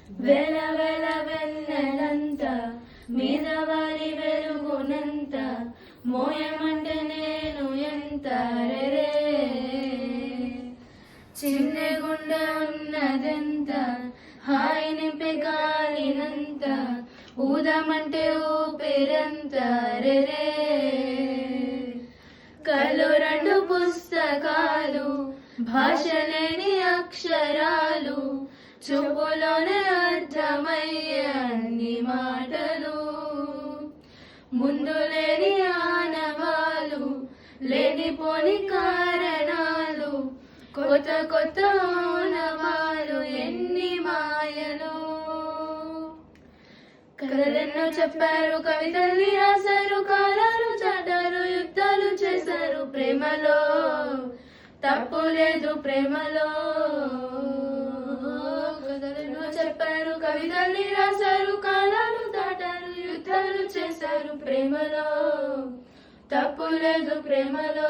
వెల వెల వెన్నెలంత మీద వారి వెలుగునంత మోయమంటే నేను ఎంత రే చిన్న గుండె ఉన్నదెంత హాయి నింపే గాలినంత ఊదమంటే ఊపిరంత రే కళ్ళు రెండు పుస్తకాలు భాష లేని అక్షరాలు చూపులోనే అర్థమయ్యే అన్ని మాటలు ముందు లేని ఆనవాలు లేనిపోని కారణాలు కొత్త కొత్త ఆనవాలు ఎన్ని మాయలు కథలెన్నో చెప్పారు కవితల్ని రాశారు కాలాలు చాటారు యుద్ధాలు చేశారు ప్రేమలో తప్పు లేదు ప్రేమలో కథలెన్నో చెప్పారు కవితల్ని రాశారు కాలాలు దాటారు యుద్ధాలు చేశారు ప్రేమలో తప్పు లేదు ప్రేమలో